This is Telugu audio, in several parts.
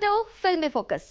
Welcome to Filmy Focus.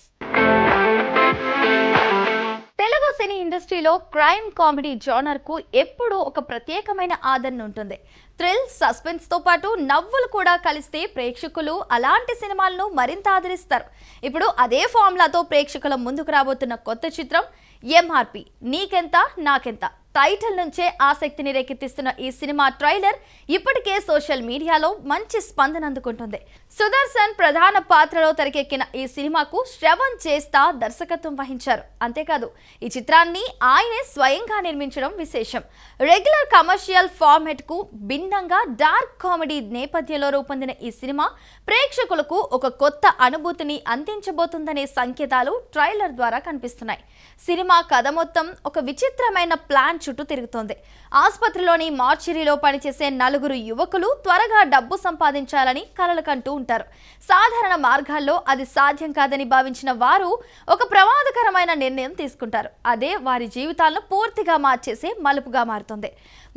Telugu cine ఇండస్ట్రీలో క్రైమ్ కామెడీ జోనర్ కు ఎప్పుడూ ఒక ప్రత్యేకమైన ఆదరణ ఉంటుంది. థ్రిల్, సస్పెన్స్ తో పాటు నవ్వులు కూడా కలిస్తే ప్రేక్షకులు అలాంటి సినిమాలను మరింత ఆదరిస్తారు. ఇప్పుడు అదే ఫార్ములాతో ప్రేక్షకుల ముందుకు రాబోతున్న కొత్త చిత్రం ఎంఆర్పి నీకెంత నాకెంత. టైటిల్ నుంచే ఆసక్తిని రేకెత్తిస్తున్న ఈ సినిమా ట్రైలర్ ఇప్పటికే సోషల్ మీడియాలో మంచి స్పందన అందుకుంటుంది. సుదర్శన్ ప్రధాన పాత్రలో తెరకెక్కిన ఈ సినిమాకు శ్రవణ్ చేస్తా దర్శకత్వం వహించారు. అంతేకాదు ఈ చిత్రాన్ని ఆయనే స్వయంగా నిర్మించడం విశేషం. రెగ్యులర్ కమర్షియల్ ఫార్మాట్ కు భిన్నంగా డార్క్ కామెడీ నేపథ్యంలో రూపొందిన ఈ సినిమా ప్రేక్షకులకు ఒక కొత్త అనుభూతిని అందించబోతుందనే సంకేతాలు ట్రైలర్ ద్వారా కనిపిస్తున్నాయి. సినిమా కథ మొత్తం ఒక విచిత్రమైన ప్లాన్ చుట్టూ తిరుగుతోంది. ఆసుపత్రిలోని మార్చిరీలో పనిచేసే నలుగురు యువకులు త్వరగా డబ్బు సంపాదించాలని కలలు కంటూ ఉంటారు. సాధారణ మార్గాల్లో అది సాధ్యం కాదని భావించిన వారు ఒక ప్రమాదకరమైన నిర్ణయం తీసుకుంటారు. అదే వారి జీవితాలను పూర్తిగా మార్చేసే మలుపుగా మారుతుంది.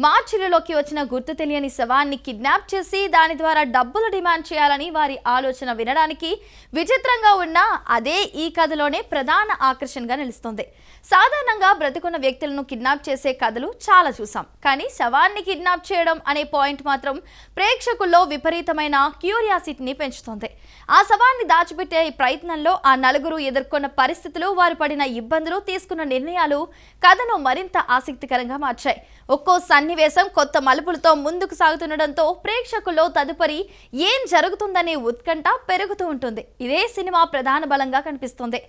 మార్చిరీలోకి వచ్చిన గుర్తు తెలియని శవాన్ని కిడ్నాప్ చేసి దాని ద్వారా డబ్బులు డిమాండ్ చేయాలని వారి ఆలోచన వినడానికి విచిత్రంగా ఉన్న అదే ఈ కథలోనే ప్రధాన ఆకర్షణగా నిలుస్తుంది. సాధారణంగా బ్రతికున్న వ్యక్తులను కిడ్నాప్ చేసే కథలు చాలా చూసాం, కానీ శవాన్ని కిడ్నాప్ చేయడం అనే పాయింట్ మాత్రం ప్రేక్షకుల్లో విపరీతమైన క్యూరియాసిటీని పెంచుతుంది. ఆ శవాన్ని దాచిపెట్టే ప్రయత్నంలో ఆ నలుగురు ఎదుర్కొన్న పరిస్థితులు, వారు పడిన ఇబ్బందులు, తీసుకున్న నిర్ణయాలు కథను మరింత ఆసక్తికరంగా మార్చాయి. ఒక్కో సన్నివేశం కొత్త మలుపులతో ముందుకు సాగుతుండటంతో ప్రేక్షకుల్లో తదుపరి ఏం జరుగుతుందనే ఉత్కంఠ పెరుగుతూ ఉంటుంది. ఇదే సినిమా ప్రధాన బలంగా కనిపిస్తుంది.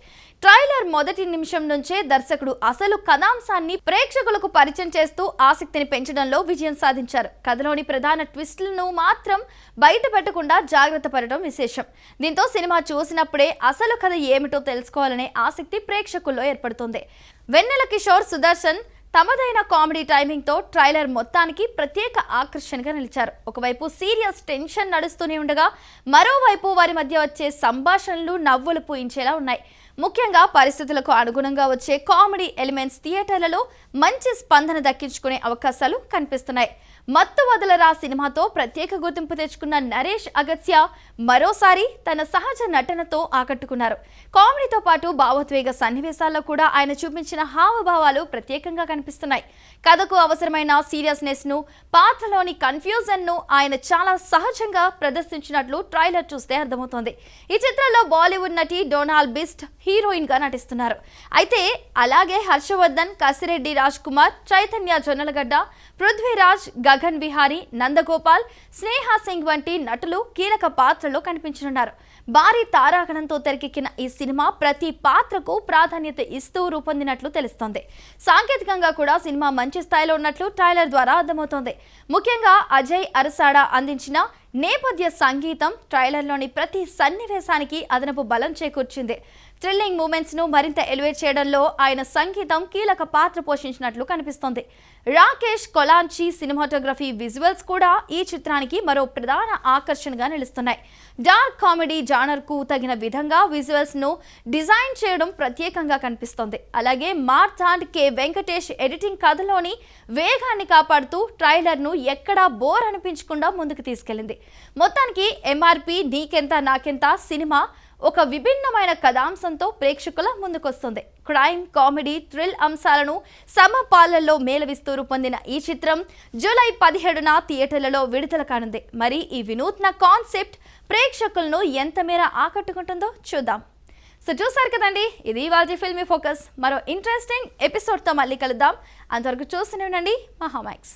ట్రైలర్ మొదటి నిమిషం నుంచే దర్శకుడు అసలు కథాంశాన్ని ప్రేక్షకులకు పరిచయం చేస్తూ ఆసక్తిని పెంచడంలో విజయం సాధించారు. కథలోని ప్రధాన ట్విస్టులను మాత్రం బయట పెట్టకుండా జాగ్రత్త పడటం విశేషం. దీంతో సినిమా చూసినప్పుడే అసలు కథ ఏమిటో తెలుసుకోవాలనే ఆసక్తి ప్రేక్షకుల్లో ఏర్పడుతుంది. వెన్నెల కిషోర్, సుదర్శన్ తమదైన కామెడీ టైమింగ్ తో ట్రైలర్ మొత్తానికి ప్రత్యేక ఆకర్షణగా నిలిచారు. ఒకవైపు సీరియస్ టెన్షన్ నడుస్తూనే ఉండగా మరోవైపు వారి మధ్య వచ్చే సంభాషణలు నవ్వులు పూయించేలా ఉన్నాయి. ముఖ్యంగా పరిస్థితులకు అనుగుణంగా వచ్చే కామెడీ ఎలిమెంట్స్ థియేటర్లలో మంచి స్పందన దక్కించుకునే అవకాశాలు కనిపిస్తున్నాయి. మత్తు వదలరా సినిమాతో ప్రత్యేక గుర్తింపు తెచ్చుకున్న నరేష్ అగత్య మరోసారి తన సహజ నటనతో ఆకట్టుకున్నారు. కామెడీతో పాటు భావోద్వేగ సన్నివేశాల్లో కూడా ఆయన చూపించిన హావభావాలు ప్రత్యేకంగా కనిపిస్తున్నాయి. కథకు అవసరమైన సీరియస్నెస్ ను, పాత్రలోని కన్ఫ్యూజన్ ను ఆయన చాలా సహజంగా ప్రదర్శించినట్లు ట్రైలర్ చూస్తే అర్థమవుతోంది. ఈ చిత్రంలో బాలీవుడ్ నటి డొనాల్డ్ బిస్ట్ హీరోయిన్ గా నటిస్తున్నారు. అయితే అలాగే హర్షవర్ధన్, కసిరెడ్డి రాజ్ కుమార్, చైతన్య జొన్నలగడ్డ, పృథ్వీరాజ్, గగన్ విహారీ, నందగోపాల్, స్నేహా సింగ్ వంటి నటులు కీలక పాత్రలో కనిపించనున్నారు. భారీ తారాగణంతో తెరకెక్కిన ఈ సినిమా ప్రతి పాత్రకు ప్రాధాన్యత ఇస్తూ రూపొందినట్లు తెలుస్తోంది. సాంకేతికంగా కూడా సినిమా మంచి స్థాయిలో ఉన్నట్లు ట్రైలర్ ద్వారా అర్థమవుతోంది. ముఖ్యంగా అజయ్ అరసాడా అందించిన నేపథ్య సంగీతం ట్రైలర్లోని ప్రతి సన్నివేశానికి అదనపు బలం చేకూర్చింది. థ్రిల్లింగ్ మూమెంట్స్ ను మరింత ఎలివేట్ చేయడంలో ఆయన సంగీతం కీలక పాత్ర పోషించినట్లు కనిపిస్తోంది. రాకేష్ కొలాంచి సినిమాటోగ్రఫీ, విజువల్స్ కూడా ఈ చిత్రానికి మరో ప్రధాన ఆకర్షణగా నిలుస్తున్నాయి. డార్క్ కామెడీ జానర్ కు తగిన విధంగా విజువల్స్ ను డిజైన్ చేయడం ప్రత్యేకంగా కనిపిస్తోంది. అలాగే మార్తాండ్ కె వెంకటేష్ ఎడిటింగ్ కథలోని వేగాన్ని కాపాడుతూ ట్రైలర్ ను ఎక్కడా బోర్ అనిపించకుండా ముందుకు తీసుకెళ్లింది. మొత్తానికి ఎంఆర్పి నీకెంత నాకెంత సినిమా ఒక విభిన్నమైన కథాంశంతో ప్రేక్షకుల ముందుకొస్తుంది. క్రైమ్, కామెడీ, థ్రిల్ అంశాలను సమపాలనలో మేళవిస్తూ రూపొందిన ఈ చిత్రం జూలై 17న థియేటర్లలో విడుదల కానుంది. మరి ఈ వినూత్న కాన్సెప్ట్ ప్రేక్షకులను ఎంత మేర ఆకట్టుకుంటుందో చూద్దాం. సో చూసారు కదండి, ఇది ఇవాల్టి ఫిల్మీ ఫోకస్. మరో ఇంట్రెస్టింగ్ ఎపిసోడ్తో మళ్ళీ కలుద్దాం. అంతవరకు చూస్తూనే ఉండండి మహామాక్స్.